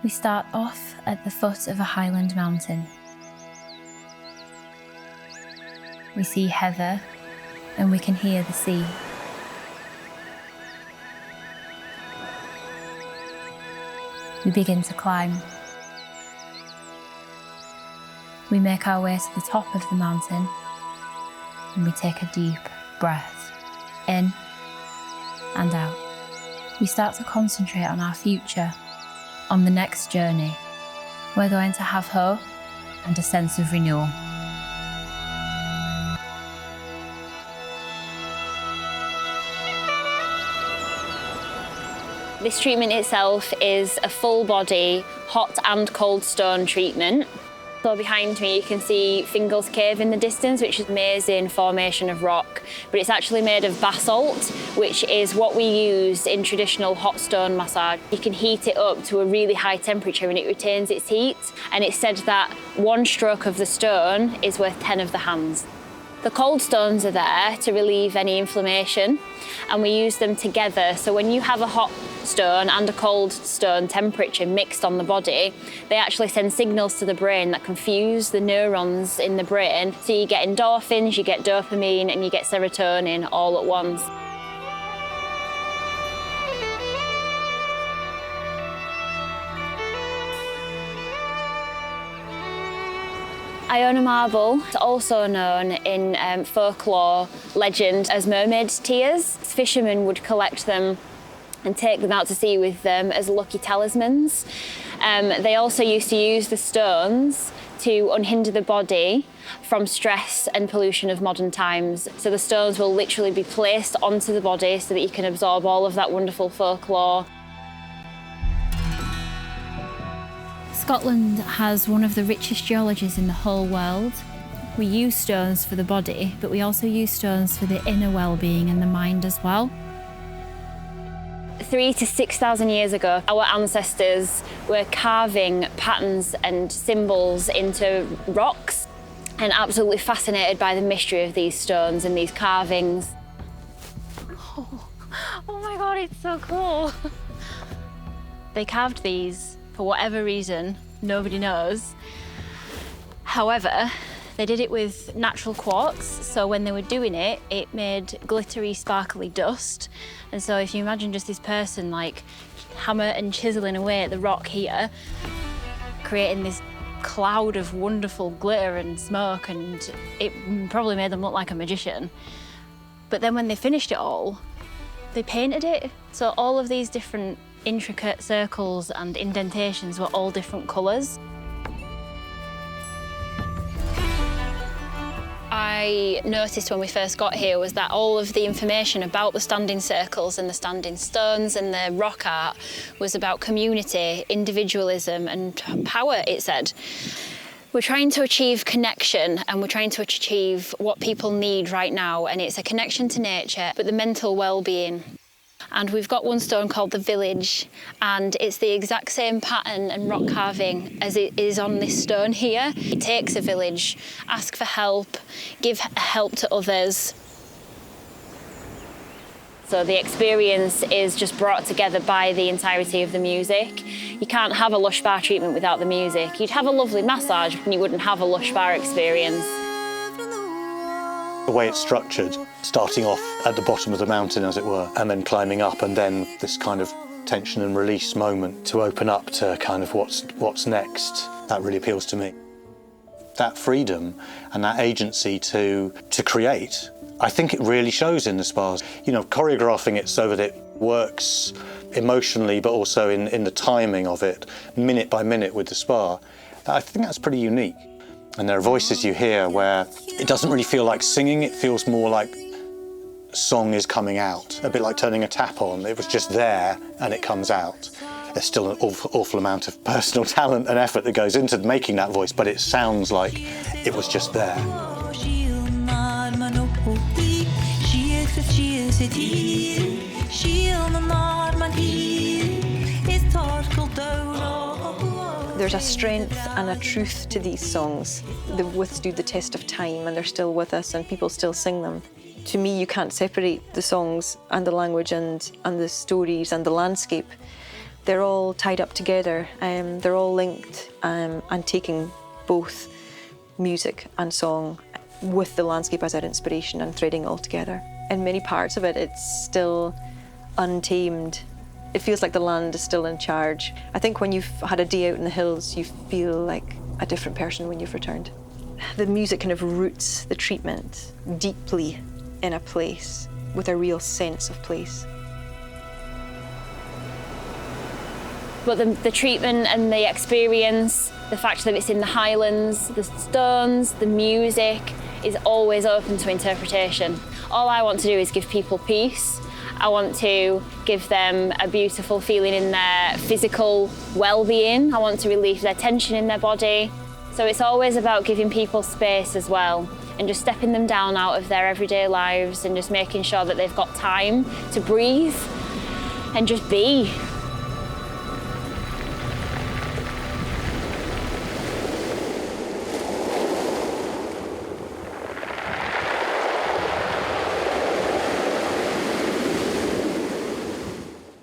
We start off at the foot of a highland mountain. We see heather and we can hear the sea. We begin to climb. We make our way to the top of the mountain and we take a deep breath in and out. We start to concentrate on our future, on the next journey. We're going to have hope and a sense of renewal. This treatment itself is a full body hot and cold stone treatment. So behind me you can see Fingal's Cave in the distance, which is an amazing formation of rock, but it's actually made of basalt, which is what we use in traditional hot stone massage. You can heat it up to a really high temperature and it retains its heat, and it's said that one stroke of the stone is worth 10 of the hands. The cold stones are there to relieve any inflammation, and we use them together. So when you have a hot stone and a cold stone temperature mixed on the body, they actually send signals to the brain that confuse the neurons in the brain. So you get endorphins, you get dopamine, and you get serotonin all at once. Iona marble is also known in folklore legend as mermaid tears. Fishermen would collect them and take them out to sea with them as lucky talismans. They also used to use the stones to unhinder the body from stress and pollution of modern times. So the stones will literally be placed onto the body so that you can absorb all of that wonderful folklore. Scotland has one of the richest geologies in the whole world. We use stones for the body, but we also use stones for the inner well-being and the mind as well. 3,000 to 6,000 years ago, our ancestors were carving patterns and symbols into rocks, and absolutely fascinated by the mystery of these stones and these carvings. Oh my God, it's so cool. They carved these for whatever reason, nobody knows. However, they did it with natural quartz, so when they were doing it, it made glittery, sparkly dust. And so if you imagine just this person like hammer and chiseling away at the rock here, creating this cloud of wonderful glitter and smoke, and it probably made them look like a magician. But then when they finished it all, they painted it. So all of these different intricate circles and indentations were all different colours. I noticed when we first got here was that all of the information about the standing circles and the standing stones and the rock art was about community, individualism and power, it said. We're trying to achieve connection, and we're trying to achieve what people need right now, and it's a connection to nature, but the mental well-being. And we've got one stone called the Village, and it's the exact same pattern and rock carving as it is on this stone here. It takes a village, ask for help, give help to others. So the experience is just brought together by the entirety of the music. You can't have a Lush Spa treatment without the music. You'd have a lovely massage, and you wouldn't have a Lush Spa experience. The way it's structured, starting off at the bottom of the mountain, as it were, and then climbing up, and then this kind of tension and release moment to open up to kind of what's next, that really appeals to me. That freedom and that agency to create, I think it really shows in the spas. You know, choreographing it so that it works emotionally, but also in the timing of it, minute by minute with the spa, I think that's pretty unique. And there are voices you hear where it doesn't really feel like singing, it feels more like song is coming out, a bit like turning a tap on. It was just there and it comes out. There's still an awful amount of personal talent and effort that goes into making that voice, but it sounds like it was just there. There's a strength and a truth to these songs. They've withstood the test of time and they're still with us and people still sing them. To me, you can't separate the songs and the language and the stories and the landscape They're all tied up together, they're all linked, and taking both music and song with the landscape as our inspiration and threading it all together. In many parts of it, it's still untamed. It feels like the land is still in charge. I think when you've had a day out in the hills, you feel like a different person when you've returned. The music kind of roots the treatment deeply in a place with a real sense of place. But the treatment and the experience, the fact that it's in the Highlands, the stones, the music is always open to interpretation. All I want to do is give people peace. I want to give them a beautiful feeling in their physical well-being. I want to relieve their tension in their body. So it's always about giving people space as well and just stepping them down out of their everyday lives and just making sure that they've got time to breathe and just be.